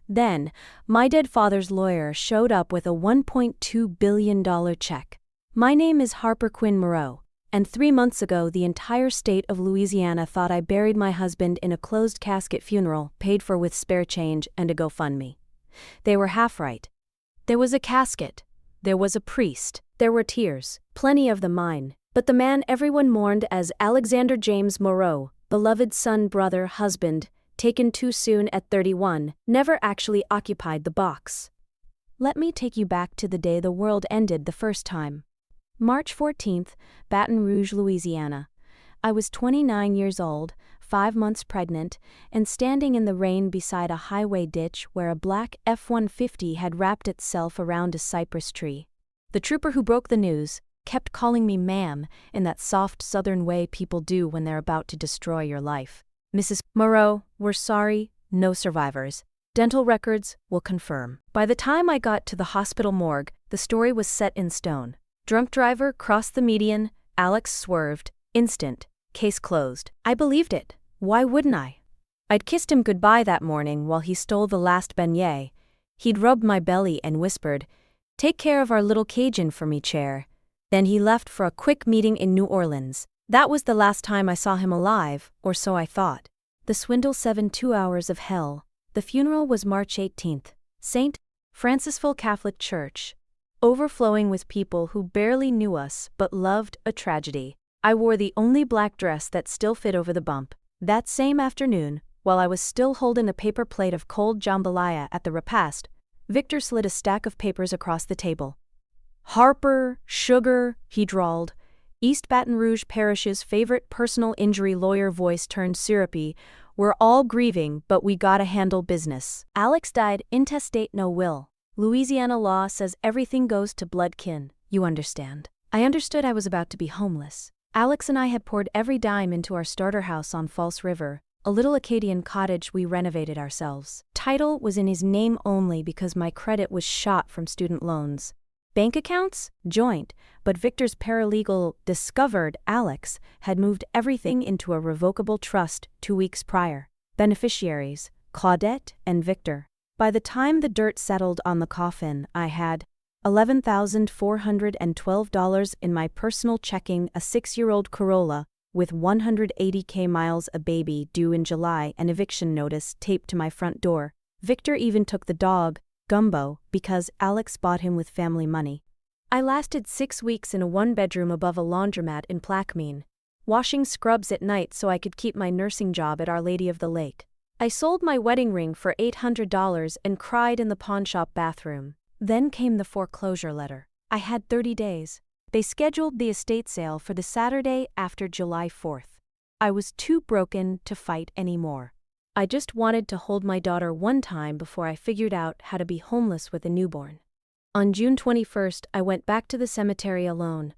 Then, my dead father's lawyer showed up with a $1.2 billion check. My name is Harper Quinn Moreau, and 3 months ago the entire state of Louisiana thought I buried my husband in a closed casket funeral paid for with spare change and a GoFundMe. They were half right. There was a casket. There was a priest. There were tears, plenty of them mine. But the man everyone mourned as Alexander James Moreau, beloved son, brother, husband, taken too soon at 31, never actually occupied the box. Let me take you back to the day the world ended the first time. March 14th, Baton Rouge, Louisiana. I was 29 years old, 5 months pregnant, and standing in the rain beside a highway ditch where a black F-150 had wrapped itself around a cypress tree. The trooper who broke the news kept calling me ma'am in that soft southern way people do when they're about to destroy your life. Mrs. Moreau, we're sorry, no survivors. Dental records will confirm. By the time I got to the hospital morgue, the story was set in stone. Drunk driver crossed the median, Alex swerved, instant, case closed. I believed it. Why wouldn't I? I'd kissed him goodbye that morning while he stole the last beignet. He'd rubbed my belly and whispered, "Take care of our little Cajun for me, chair." Then he left for a quick meeting in New Orleans. That was the last time I saw him alive, or so I thought. The swindle 2 hours of hell. The funeral was March 18th. St. Francisville Catholic Church. Overflowing with people who barely knew us but loved a tragedy. I wore the only black dress that still fit over the bump. That same afternoon, while I was still holding a paper plate of cold jambalaya at the repast, Victor slid a stack of papers across the table. "Harper, sugar," he drawled. East Baton Rouge Parish's favorite personal injury lawyer voice turned syrupy. "We're all grieving, but we gotta handle business. Alex died intestate, no will. Louisiana law says everything goes to blood kin, you understand." I understood I was about to be homeless. Alex and I had poured every dime into our starter house on False River, a little Acadian cottage we renovated ourselves. Title was in his name only because my credit was shot from student loans. Bank accounts? Joint, but Victor's paralegal discovered Alex had moved everything into a revocable trust 2 weeks prior. Beneficiaries, Claudette and Victor. By the time the dirt settled on the coffin, I had $11,412 in my personal checking, a 6-year-old Corolla with 180K miles, a baby due in July, an eviction notice taped to my front door. Victor even took the dog, Gumbo, because Alex bought him with family money. I lasted 6 weeks in a 1-bedroom above a laundromat in Plaquemine, washing scrubs at night so I could keep my nursing job at Our Lady of the Lake. I sold my wedding ring for $800 and cried in the pawnshop bathroom. Then came the foreclosure letter. I had 30 days. They scheduled the estate sale for the Saturday after July 4th. I was too broken to fight anymore. I just wanted to hold my daughter one time before I figured out how to be homeless with a newborn. On June 21st, I went back to the cemetery alone.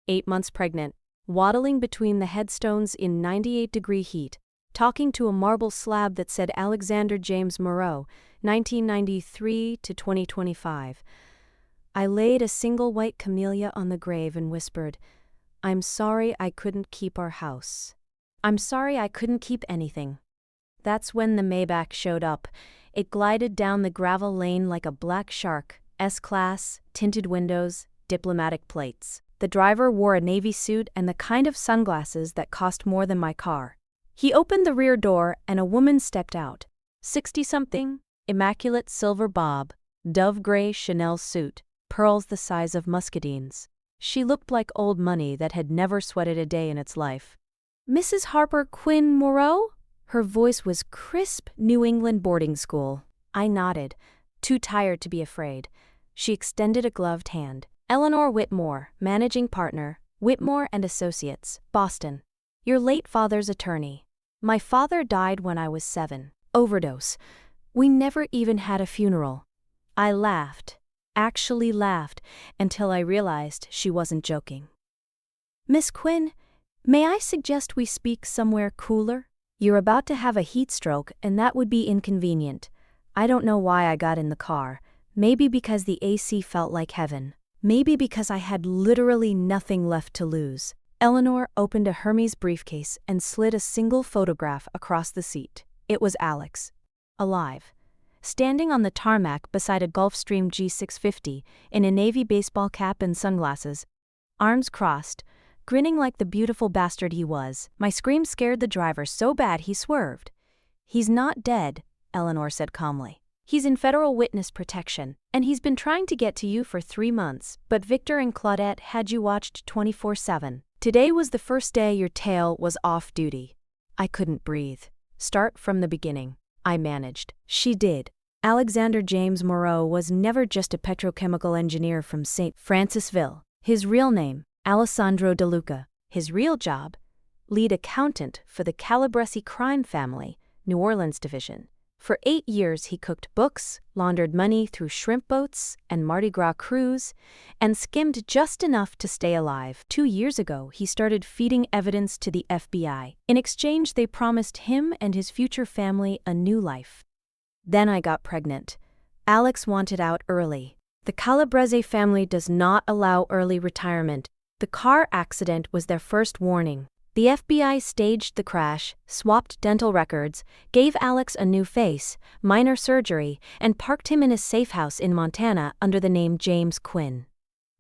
8 months pregnant, waddling between the headstones in 98-degree heat, talking to a marble slab that said Alexander James Moreau, 1993 to 2025. I laid a single white camellia on the grave and whispered, "I'm sorry I couldn't keep our house. I'm sorry I couldn't keep anything." That's when the Maybach showed up. It glided down the gravel lane like a black shark, S-Class, tinted windows, diplomatic plates. The driver wore a navy suit and the kind of sunglasses that cost more than my car. He opened the rear door and a woman stepped out. 60-something, immaculate silver bob, dove gray Chanel suit, pearls the size of muscadines. She looked like old money that had never sweated a day in its life. "Mrs. Harper Quinn Moreau?" Her voice was crisp New England boarding school. I nodded, too tired to be afraid. She extended a gloved hand. "Eleanor Whitmore, managing partner, Whitmore and Associates, Boston. Your late father's attorney. My father died when I was 7. Overdose. We never even had a funeral." I laughed, actually laughed, until I realized she wasn't joking. "Miss Quinn, may I suggest we speak somewhere cooler? You're about to have a heat stroke and that would be inconvenient." I don't know why I got in the car. Maybe because the AC felt like heaven. Maybe because I had literally nothing left to lose. Eleanor opened a Hermes briefcase and slid a single photograph across the seat. It was Alex. Alive. standing on the tarmac beside a Gulfstream G650 in a navy baseball cap and sunglasses, arms crossed, grinning like the beautiful bastard he was. My scream scared the driver so bad he swerved. "He's not dead," Eleanor said calmly. "He's in federal witness protection, and he's been trying to get to you for 3 months, but Victor and Claudette had you watched 24/7. Today was the first day your tail was off duty." I couldn't breathe. "Start from the beginning," I managed. She did. Alexander James Moreau was never just a petrochemical engineer from St. Francisville. His real name, Alessandro De Luca. His real job, lead accountant for the Calabrese crime family, New Orleans division. For 8 years he cooked books, laundered money through shrimp boats and Mardi Gras crews, and skimmed just enough to stay alive. 2 years ago he started feeding evidence to the FBI. In exchange they promised him and his future family a new life. Then I got pregnant. Alex wanted out early. The Calabrese family does not allow early retirement. The car accident was their first warning. The FBI staged the crash, swapped dental records, gave Alex a new face, minor surgery, and parked him in a safe house in Montana under the name James Quinn.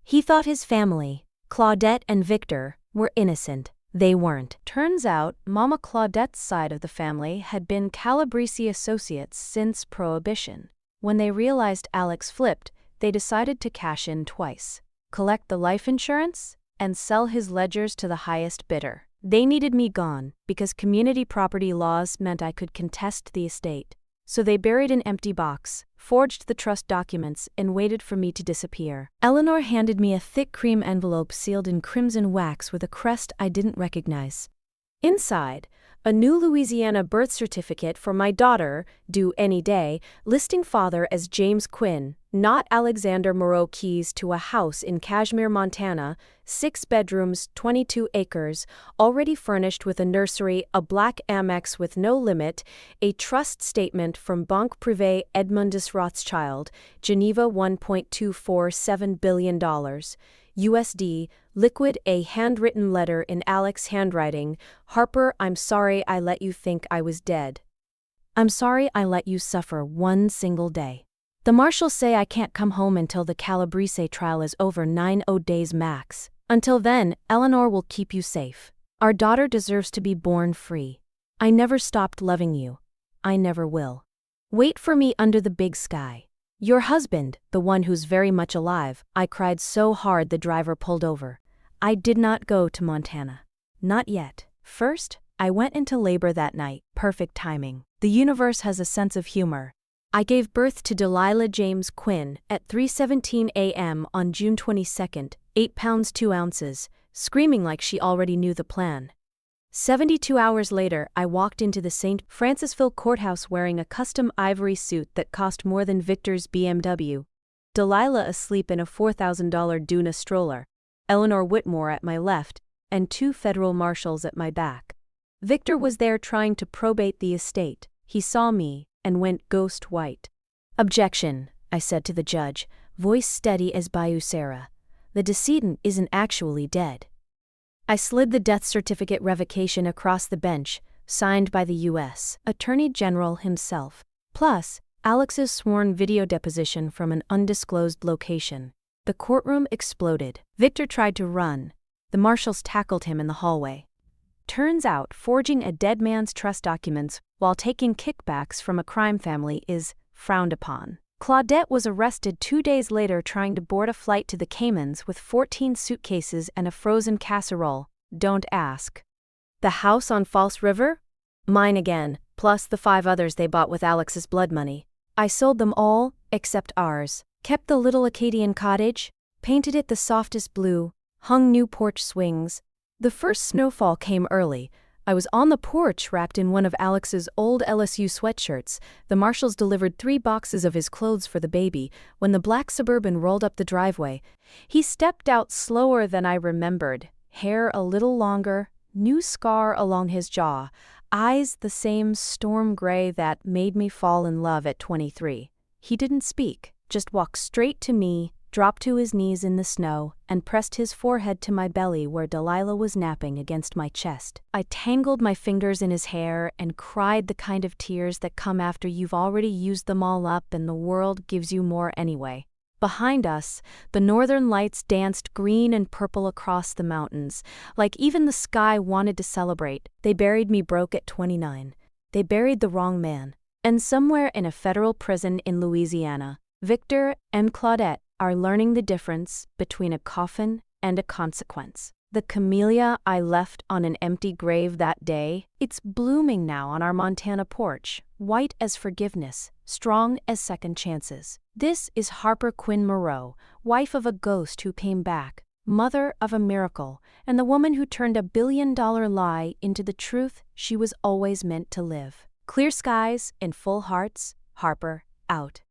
He thought his family, Claudette and Victor, were innocent. They weren't. Turns out, Mama Claudette's side of the family had been Calabrese associates since Prohibition. When they realized Alex flipped, they decided to cash in twice, collect the life insurance, and sell his ledgers to the highest bidder. They needed me gone, because community property laws meant I could contest the estate. So they buried an empty box, forged the trust documents, and waited for me to disappear. Eleanor handed me a thick cream envelope sealed in crimson wax with a crest I didn't recognize. Inside, a new Louisiana birth certificate for my daughter, due any day, listing father as James Quinn, not Alexander Moreau. Keys to a house in Cashmere, Montana, 6 bedrooms, 22 acres, already furnished with a nursery, a black Amex with no limit, a trust statement from Banque Privée Edmondus Rothschild, Geneva $1.247 billion, USD, liquid, a handwritten letter in Alex's handwriting. "Harper, I'm sorry I let you think I was dead. I'm sorry I let you suffer 1 single day. The marshals say I can't come home until the Calabrese trial is over 90 days max. Until then, Eleanor will keep you safe. Our daughter deserves to be born free. I never stopped loving you. I never will. Wait for me under the big sky. Your husband, the one who's very much alive." I cried so hard the driver pulled over. I did not go to Montana. Not yet. First, I went into labor that night. Perfect timing. The universe has a sense of humor. I gave birth to Delilah James Quinn at 3:17 a.m. on June 22nd, 8 pounds 2 ounces, screaming like she already knew the plan. 72 hours later, I walked into the St. Francisville courthouse wearing a custom ivory suit that cost more than Victor's BMW. Delilah asleep in a $4,000 Duna stroller, Eleanor Whitmore at my left, and 2 federal marshals at my back. Victor was there trying to probate the estate. He saw me and went ghost white. "Objection," I said to the judge, voice steady as Bayou Sarah. "The decedent isn't actually dead." I slid the death certificate revocation across the bench, signed by the U.S. Attorney General himself. Plus, Alex's sworn video deposition from an undisclosed location. The courtroom exploded. Victor tried to run. The marshals tackled him in the hallway. Turns out, forging a dead man's trust documents while taking kickbacks from a crime family is frowned upon. Claudette was arrested 2 days later trying to board a flight to the Caymans with 14 suitcases and a frozen casserole. Don't ask. The house on False River? Mine again, plus the 5 others they bought with Alex's blood money. I sold them all, except ours. Kept the little Acadian cottage, painted it the softest blue, hung new porch swings. The first snowfall came early. I was on the porch wrapped in one of Alex's old LSU sweatshirts. The marshals delivered 3 boxes of his clothes for the baby. When the black Suburban rolled up the driveway, he stepped out slower than I remembered, hair a little longer, new scar along his jaw, eyes the same storm gray that made me fall in love at 23. He didn't speak, just walked straight to me dropped to his knees in the snow, and pressed his forehead to my belly where Delilah was napping against my chest. I tangled my fingers in his hair and cried the kind of tears that come after you've already used them all up and the world gives you more anyway. Behind us, the northern lights danced green and purple across the mountains, like even the sky wanted to celebrate. They buried me broke at 29. They buried the wrong man. And somewhere in a federal prison in Louisiana, Victor and Claudette are learning the difference between a coffin and a consequence. The camellia I left on an empty grave that day, it's blooming now on our Montana porch, white as forgiveness, strong as second chances. This is Harper Quinn Moreau, wife of a ghost who came back, mother of a miracle, and the woman who turned $1 billion lie into the truth she was always meant to live. Clear skies and full hearts, Harper, out.